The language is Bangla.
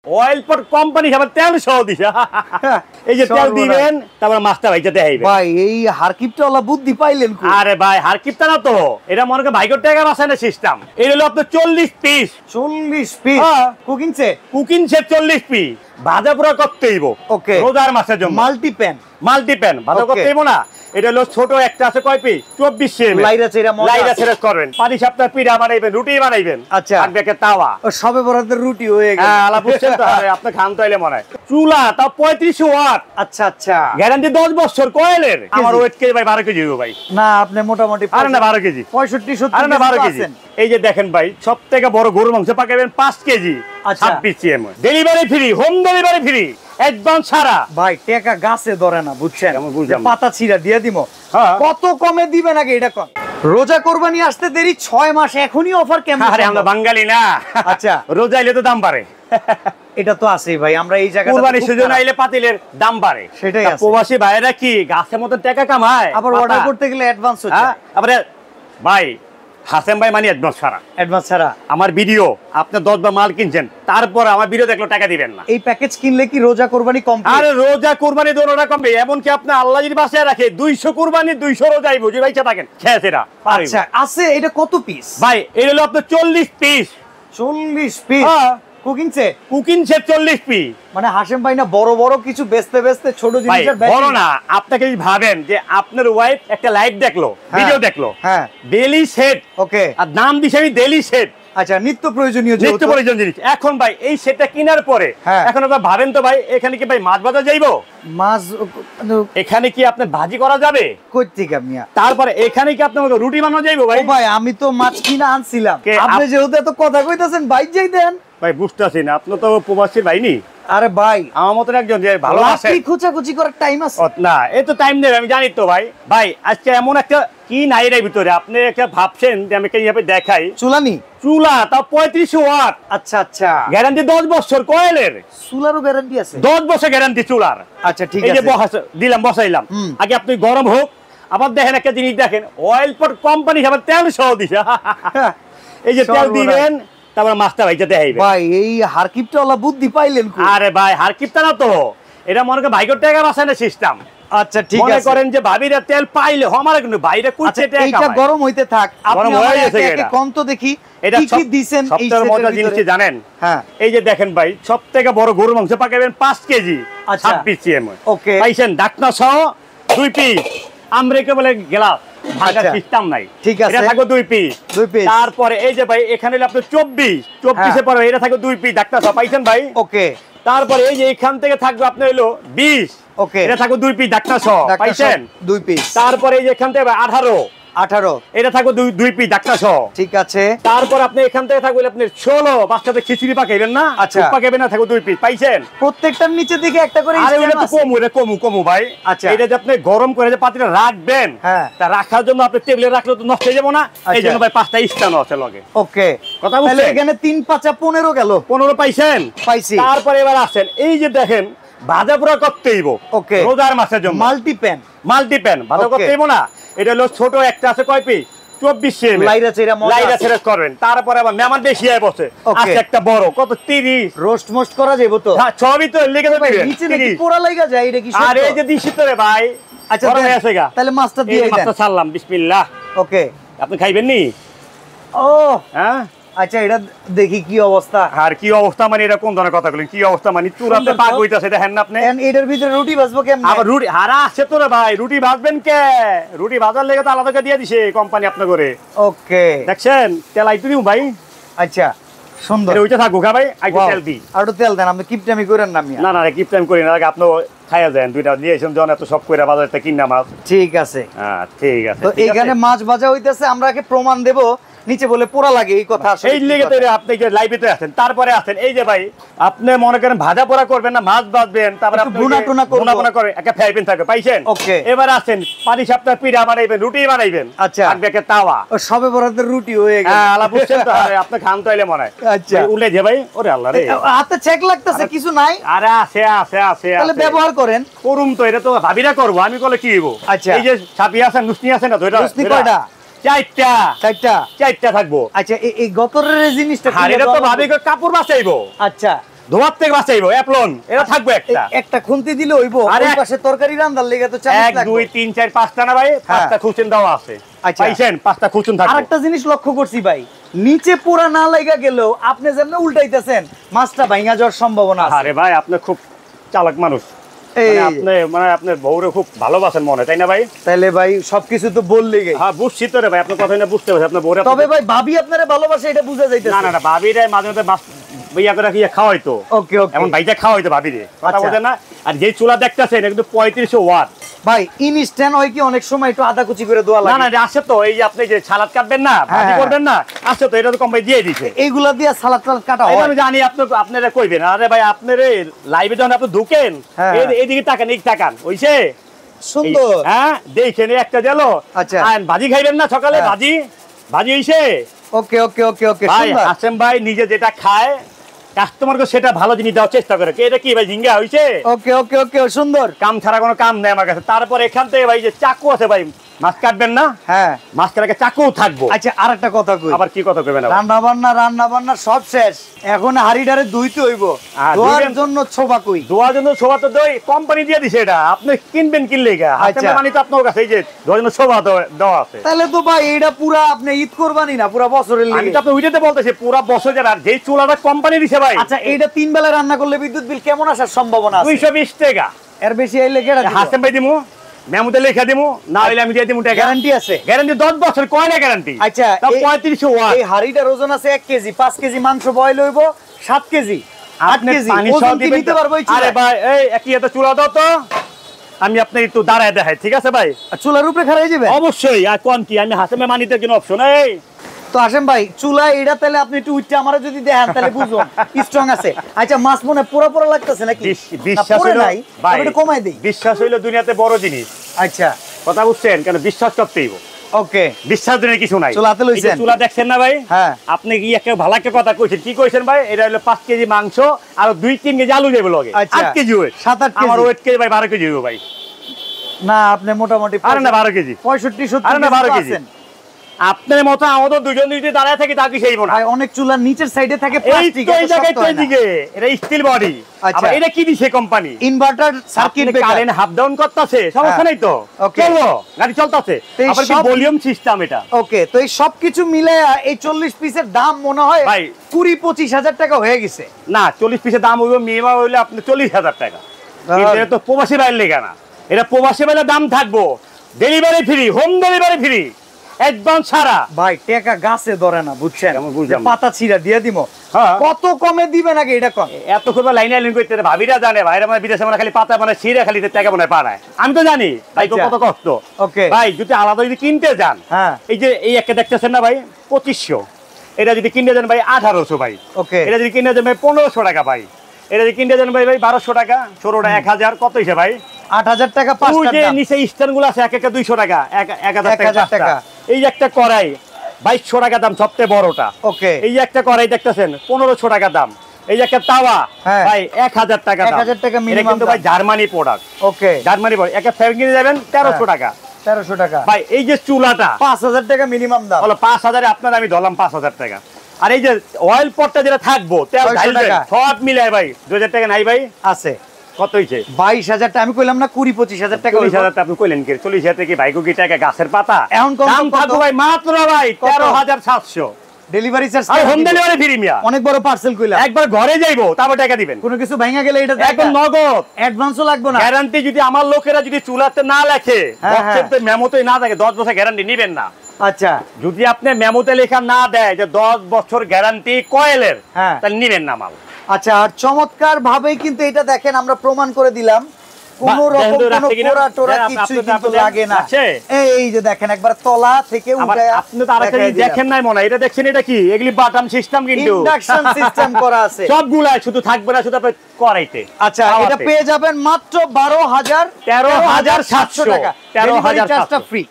অয়েল পট কোম্পানি আবার তেল সহ দিছে। এই যে তেল দিবেন তারপর মাছটা ভাইজাতে আইবে। ভাই এই হারকিপটাওয়ালা বুদ্ধি পাইলেন কই? আরে ভাই হারকিপটা না তো, এটা মনে করেন ভাইগর টাকা বাঁচানো সিস্টেম। এই হলো আপনার 40 piece. 40 piece cooking set. Cooking set 40 piece ভাজা পুরা করতে হইব। ওকে, রোজার মাছের জন্য মাল্টি প্যান ভাজা করতে হইব না। এটা হলো ছোট একটা আছে কয় পিস 24 cm লাইরা ছেড়ে করবেন। পানি সপ্তাহ পিঠা বানাইবেন, রুটি বানাইবেন। আচ্ছা, থাকবে একটা তাওয়া। ও সবে বরাতের রুটি হয়ে গেল। হ্যাঁ আলা বুঝছেন তো। আরে আপনি খান তাইলে মনে হয় চুলা তাও 35 ওয়াট। আচ্ছা আচ্ছা, গ্যারান্টি 10 বছর কয়েলের। আমার ওয়েট কেজি ভাই 12 কেজি ভাই। না আপনি মোটামুটি আরে না 12 কেজি 65 70 আরে না 12 কেজি। এই যে দেখেন ভাই সবথেকে বড় গরুর মাংস পাকাবেন 5 KG 26 cm। Delivery free, home delivery free, advance ছাড়া। ভাই টাকা গাছে ধরে না, বুঝছেন? পাতা ছিঁড়া দিয়ে দিমো। কত কমে দিবেন আগে এটা কোন? রোজা কোরবানি আসতে দেরি 6 মাস, এখনই অফার কেমন? আরে আমরা বাঙালি না। আচ্ছা, রোজা আইলে তো দাম বাড়ে। এটা তো আছেই ভাই, আমরা এই জায়গাটা কুরবানির সিজন আইলে পাতিলের দাম বাড়ে। সেটাই আছে। প্রবাসী ভাইরা কি গাছের মতো টাকা কামায়, আবার অর্ডার করতে গেলে অ্যাডভান্স হচ্ছে। আবার ভাই হাসেম ভাই মানে অ্যাডভান্স ছাড়া আমার ভিডিও আপনি 10 বার মাল কিনছেন, তারপর আমার ভিডিও দেখলো টাকা দিবেন না। এই প্যাকেজ কিনলে কি রোজা কোরবানি কমপ্লিট? আরে রোজা কোরবানি দোনোটা কমবে। এমন কি আপনি আল্লাহ যদি বাঁচিয়ে রাখে 200 কোরবানি 200 রোজাই বুঝি ভাইছা থাকেন খেয়েছেরা। আচ্ছা আছে, এটা কত পিস ভাই? এই হলো আপনার 40 piece. 40 piece cooking set 40 piece. মানে হাসেম ভাই না বড় বড় কিছু বেচতে বেচতে ছোট জিনিসের বড় না। আপনাকে যদি ভাবেন যে আপনার ওয়াইফ একটা লাইভ দেখলো, ভিডিও দেখলো, হ্যাঁ ডেইলি সেট, ওকে, আর নাম দিছে আমি ডেইলি সেট। আচ্ছা, নিত্য প্রয়োজনীয় জিনিস। এখন ভাই এই সেটটা কেনার পরে এখন আপনারা ভাবেন তো ভাই এখানে কি ভাই মাছ ভাজা যাইবো? মাছ এখানে কি আপনি ভাজি করা যাবে? কই থেকে মিয়া? তারপরে এখানে কি আপনার রুটি বানানো যাইবো? ভাই ভাই আমি তো মাছ কিনা আনছিলাম, আপনি যেহেতু এত কথা কইতাছেন ভাই যাই দেন। ভাই বুঝতেছি না, আপনি তো প্রবাসী ভাই নি। আরে ভাই আমার মতন একজন যে ভালো আছে, খুচাখুচি করার টাইম আছে না? এই তো টাইম নেই, আমি জানি তো ভাই। ভাই আজকে এমন একটা কি নাই এর ভিতরে আপনি একটা ভাবছেন যে আমি কিভাবে দেখাই। চুলা তাও 35 ওয়াট। আচ্ছা আচ্ছা, গ্যারান্টি 10 বছর কয়েলের। চুলারও গ্যারান্টি আছে? 10 বছর গ্যারান্টি চুলার। আচ্ছা ঠিক আছে, এই যে বসাইলাম, আগে আপনি গরম হোক। আবার দেখেন একটা জিনিস দেখেন, অয়েল পট কোম্পানি আবার তেল সহ দিছে। এই যে তেল দিবেন তারপর মাছটা ভাইজাতে আইবে। ভাই এই হারকিপটাওয়ালা বুদ্ধি পাইলেন কই? আরে ভাই হারকিপটা না তো, এটা মনে করেন ভাইগর টাকা বাঁচানো সিস্টেম। আচ্ছা ঠিক আছে, মনে করেন যে ভাবিরা তেল পাইলে আমারে কিন্তু বাইরে কুচে টাকা। এইটা গরম হইতে থাক, আপনি আমারে একে কোন তো দেখি এটা কি দিবেন। এই সবচেয়ে মজার জিনিস কি জানেন? হ্যাঁ, এই যে দেখেন ভাই সবথেকে বড় গরুর মাংস পাকাবেন 5 কেজি 26 cm। ওকে, পাইছেন ঢাকনা সহ 2 পিস। আমরেকে বলে গ্লাস ভাগা সিস্টেম নাই। ঠিক আছে, এটা থাকো 2 পিস। তারপরে এই যে ভাই এখানে আপনি 24 এর পরে এটা থাকো 2 পিস ঢাকনা সহ। পাইছেন ভাই? ওকে, তারপরে এই যে এখান থেকে থাকবে আপনি হলো 20। ওকে, এটা থাকো 2 পিস ঢাকনা সহ। পাইছেন 2 পিস। তারপরে এই যে এখান থেকে 18 এটা থাকো 2 পিস ঢাকনা সহ। ঠিক আছে, তারপর আপনি এখান থেকে থাকবে আপনি 16 বাচ্চাদের খিচুড়ি পাকাইবেন না? আচ্ছা পাকাইবেন না, থাকো 2 পিস। পাইছেন? প্রত্যেকটার নিচে দিকে একটা করে আরে এটা তো কমু ভাই। আচ্ছা, এটা যে আপনি গরম করে যে পাতিলে রাখবেন, তা রাখার জন্য আপনি টেবিলে রাখলে তো নষ্ট হয়ে যাবে না? এই জন্য ভাই 5টা স্ট্যান্ড আছে লগে। ওকে, কথা বুঝছেন? তাহলে এখানে 3 5 15 গেল। 15 পাইছেন? পাইছি। তারপরে এবার আসেন এই যে দেখেন ভাজা পুরা করতে হইব। ওকে, রোজার মাছের জন্য মাল্টি প্যান ভাজা করতে হইব না? এটা হলো ছোট একটা আছে কয় পিস 24 cm লাইরা ছেড়ে করবেন। তারপরে আবার মেহমান বেশি আয় বসে আছে একটা বড় কত 30 রোস্ট মোস্ট করা যাবে তো? হ্যাঁ সবই তো লেগে যাবে। নিচে নাকি পোড়া লাগা যায়? এটা কি? আরে এই যে দিছি তো রে ভাই। আচ্ছা তাহলে মাছটা দিয়ে দেন। মাছটা ছাড়লাম, বিসমিল্লাহ। ওকে, আপনি খাইবেন নি? ও হ্যাঁ, আচ্ছা এটা দেখি কি অবস্থা। আর কি অবস্থা মানে এটা কোন ধরনের কথা বলেন? কি অবস্থা মানে চূড়াতে পাক হইতাছে দেখেন না আপনি? এটার ভিতরে রুটি ভাজবো কেমনে? আবার রুটি হারা আছে তো রে ভাই, রুটি ভাজবেন কে? রুটি ভাজার লেগে তো আলাদা করে দিয়ে দিছে কোম্পানি আপনার করে। ওকে, দেখছেন তেল আইতে দিমু ভাই। আচ্ছা সুন্দর, ওইটা থাকুক ভাই। আইতে তেল দি, আর একটু তেল দেন। আপনি কিপটামি করেন না মিয়া? না না কিপটামি করি না, আপনি খাইয়া যান। দুইটা নিয়ে এসেন যখন এত সব কইরা বাজারতে কিনা মাছ। ঠিক আছে, হ্যাঁ ঠিক আছে। তো এইখানে মাছ ভাজা হইতাছে, আমরা কি প্রমাণ দেব? নিচে বলে পোড়া লাগে এই কথা আসলে এই লেগে তো আপনি যে লাইভে তো আছেন। তারপরে আছেন এই যে ভাই আপনি মনে করেন ভাজা পোড়া করবেন না, মাছ ভাজবেন, তারপরে আপনি গুনা করে একটা ফ্রাই প্যান থাকে। পাইছেন? ওকে, এবার আছেন পানি সপ্তাহ পিঠা বানাইবেন, রুটি বানাইবেন। আচ্ছা, থাকবে একটা তাওয়া। ও সবে বরাতের রুটি হয়ে গেল। হ্যাঁ আলা বুঝছেন তো। আরে আপনি খান তাইলে মনে হয়। আচ্ছা উল্লে যে ভাই ওরে আল্লাহ রে, হাতে চেক লাগতেছে কিছু নাই? আরে আছে আছে আছে, তাহলে ব্যবহার করেন। করুম তো, এটা তো ভাবিরা করব, আমি কলে কি হইব? আচ্ছা এই যে ছাপি আছে নুসনি আছে না, দুইটা নুসনি কয়টা? চারটা থাকবো। আচ্ছা এই গতরের জিনিসটা এটা তো ভাবি কাপড় বাঁচাইবো। আচ্ছা ধোয়ার থেকে বাঁচাইবো অ্যাপ্লন এটা থাকবে একটা খুন্তি দিলে হইবো আর ওই পাশে তরকারি রান্দার লেগে তো 1 2 3 4 5টা না ভাই 5টা খুচুন দেওয়া আছে পাইছেন 5টা খুচুন থাকবে আরেকটা জিনিস লক্ষ্য করছি ভাই নিচে পোড়া না লাগা গেলেও আপনি যেন উল্টাইতেছেন মাছটা ভাঙা যাওয়ার সম্ভাবনা আছে আরে ভাই আপনি খুব চালাক মানুষ আপনি আপনার বউরে খুব ভালোবাসেন মনে তাই না ভাই তাইলে ভাই সবকিছু তো বললেই গেই হ্যাঁ বুঝছি তো রে ভাই আপনার কথা না বুঝতে পারছি আপনার বউরে তবে ভাই ভাবি আপনারে ভালোবাসে এটা বুঝা যাইতেছে না না ভাবিরে মাঝে মাঝে মাছ ভাইয়া করে কি খাওয়াই তো ওকে ওকে এমন ভাইটা খাওয়াইতো ভাবিরে কথা বলেন না আর যে চুলা দেখতাছেন এটা কিন্তু 3500 ওয়াট ভাই ইনস্ট্যান্ট হয় কি অনেক সময় একটু আদা কুচি করে দেওয়া লাগে না না আসে তো এই যে আপনি যে সালাদ কাটবেন না ভাজি করবেন না আসে তো এটা তো কোম্পানি দিয়ে দিছে এইগুলা দিয়ে সালাদ কাটা হয় আমি জানি আপনি আপনারা কইবেন আরে ভাই আপনারে লাইভে যখন আপনি ঢুকেন এইদিকে তাকান এই তাকান ওইছে সুন্দর হ্যাঁ দেখেন একটা গেল আচ্ছা ভাজি খাইবেন না সকালে ভাজি হইছে ওকে ওকে ওকে ওকে ভাই হাসেম ভাই নিজে যেটা খায় কাস্টমারকে সেটা ভালো জিনিস দেওয়ার চেষ্টা করে এটা কি ভাই ঝিঙ্গা হইছে ওকে ওকে ওকে সুন্দর কাম ছাড়া কোনো কাম নেই আমার কাছে তারপর এখান থেকে ভাই যে চাকু আছে ভাই মাছ কাটবেন না হ্যাঁ মাছ কাটাকে চাকু থাকবো আচ্ছা আরেকটা কথা কই আবার কি কথা কইবেন রান্না বান্না সব শেষ এখন হাড়িডারে ধুইতে হইব ধোয়ার জন্য ছোবা কই ধোয়ার জন্য ছোবা তো দই কোম্পানি দিয়ে দিছে এটা আপনি কিনবেন কিনলে হাতে মানি তো আপনার কাছে এই যে ধোয়ার জন্য ছোবা দেওয়া আছে তাহলে তো ভাই এটা পুরা আপনি ঈদ করবানি না পুরা বছরের লাগি আমি তো আপনি উইটাতে বলতেছি পুরা বছরের আর যেই চুলাটা কোম্পানি দিছে ভাই আচ্ছা এইটা 3 বেলা রান্না করলে বিদ্যুৎ বিল কেমন আসার সম্ভাবনা আছে 220 টাকা এর বেশি আইলে কেডা হাসেম ভাই দিমু মেমোতে লেখা দিমু না হইলে আমি দিয়ে দিমু টাকা গ্যারান্টি আছে গ্যারান্টি 10 বছর কয় না গ্যারান্টি আচ্ছা 3500 ওয়াট এই হাড়িটার ওজন আছে 1 কেজি 5 কেজি মাংস বয়ল হইব 7 কেজি 8 কেজি ওজন কি নিতে পারবো আরে ভাই এই একই এটা চুলা দাও তো আমি আপনি একটু দাঁড়ায় দেখাই ঠিক আছে ভাই চুলার উপরে খাড়াই যাবে অবশ্যই আর কোন কি আমি হাসেমে মানিতে কোনো অপশন এই তো আসেন ভাই চুলা এটা তাহলে আপনি একটু উঠতে আমারে যদি দেখেন তাহলে বুঝুন স্ট্রং আছে আচ্ছা মাছ মনে পোড়া পোড়া লাগতেছে নাকি বিশ্বাস হইলো ভাই এটা কমাই দেই বিশ্বাস হইলো দুনিয়াতে বড় জিনিস আচ্ছা কথা বুঝছেন কেন বিশ্বাস করতেইব ওকে বিশ্বাস দিনের কিছু নাই চুলাতে লইছেন চুলা দেখছেন না ভাই হ্যাঁ আপনি কি একটা ভালো একটা কথা কইছেন কি কইছেন ভাই এটা হলো 5 কেজি মাংস আর 2-3 কেজি আলু দেব লগে 8 কেজি ওয়েট 7-8 কেজি আমার ওয়েট কেজি ভাই 12 কেজি হইব ভাই না আপনি মোটামুটি আরে না 12 কেজি 65 70 আরে না 12 কেজি আপনার মতো আমাদের দুজন দুইতে দাঁড়ায় থাকি তা কি সেইব না ভাই অনেক চুলার নিচের সাইডে থাকে প্লাস্টিক এই জায়গায় তো এদিকে এটা স্টিল বডি আবার এটা কি দিছে company inverter circuit breaker current half down করতেছে সমস্যা নাই তো চলো গাড়ি চলতেছে আবার কি ভলিউম সিস্টেম এটা ওকে তো এই সব কিছু মিলায়া এই 40 পিসের দাম মনে হয় ভাই 20-25 হাজার টাকা হয়ে গেছে না 40 পিসের দাম হইব মিনিমাম হইলে আপনি 40,000 টাকা কিন্তু এটা তো প্রবাসী বাইরে লেগা না এটা প্রবাসী বাইরে দাম থাকবো delivery free home delivery free একদম সারা ভাই টাকা গাছে ধরে না বুঝছেন পাতা ছিড়া দিয়ে দিমো কত কমে দিবেন আগে এটা কম এত করবা লাইন লাইন করতে ভাবিরা জানে ভাইরা মানে বিদেশে মানে খালি পাতা মানে ছিড়া খালি টাকা মনে পাড়ায় আমি তো জানি ভাই কত কষ্ট ওকে ভাই যদি আলাদা যদি কিনতে যান এই যে এই একটা দেখতেছেন না ভাই 2500 এটা যদি কিনতে যান ভাই 1800 ভাই ওকে এটা যদি কিনতে যান ভাই 1500 টাকা ভাই এটা যদি কিনতে যান ভাই 1200 টাকা 16টা 1000 কত হইছে ভাই 8000 টাকা পাঁচটা যে নিচে স্ট্যান্ড গুলো আছে এক একটা 200 টাকা 1000 টাকা এই একটা কড়াই 2200 টাকা দাম সবচেয়ে বড়টা ওকে এই একটা কড়াই দেখতেছেন 1500 টাকা দাম এই একটা তাওয়া ভাই 1000 টাকা দাম 1000 টাকা মিনিমাম কিন্তু ভাই Germany product okay Germany product একটা ফ্যান কিনে যাবেন 1300 টাকা 1300 টাকা ভাই এই যে চুলাটা 5000 টাকা মিনিমাম দাম হলো 5000 এ আপনার আমি ধরলাম 5000 টাকা আর এই যে অয়েল পটটা যেটা থাকবো তেল ঢালবেন সব মিলায় ভাই 2000 টাকা নাই ভাই আছে কত হইছে 22000 টাকা আমি কইলাম না 20-25 টাকা 20000 টাকা আপনি কইলেন কি 40000 টাকা কি ভাইগো কি টাকা গাছের পাতা এখন দাম কত ভাই মাত্র ভাই 13700 ডেলিভারি চার্জ আর হোম ডেলিভারি ফ্রি মিয়া অনেক বড় পার্সেল কইলা একবার ঘরে যাইবো তারপর টাকা দিবেন কোনো কিছু ভাঙা গেলে এটা একদম নগদ অ্যাডভান্সও লাগবে না গ্যারান্টি যদি আমার লোকেরা যদি চুলাতে না লেখে বক্সেতে মেমোতে না থাকে 10 বছর গ্যারান্টি নেবেন না আচ্ছা যদি আপনি মেমোতে লেখা না দেয় যে 10 বছর গ্যারান্টি কয়েলের তাহলে নেবেন না মাল আচ্ছা আর চমৎকার ভাবেই কিন্তু এটা দেখেন আমরা প্রমাণ করে দিলাম কোনো রকম কোনো পোড়া টোরা কিছু কিন্তু লাগে না এই যে দেখেন একবার তলা থেকে উঠায় আপনি তো আরেকটা দেখেন নাই মনে এটা দেখছেন এটা কি এগুলি বাটাম সিস্টেম কিন্তু ইন্ডাকশন সিস্টেম করা আছে সবগুলা শুধু থাকবে না শুধু আপনি করাইতে আচ্ছা এটা পেয়ে যাবেন মাত্র 12700 টাকা 13700 টাকা 13700 ফ্রি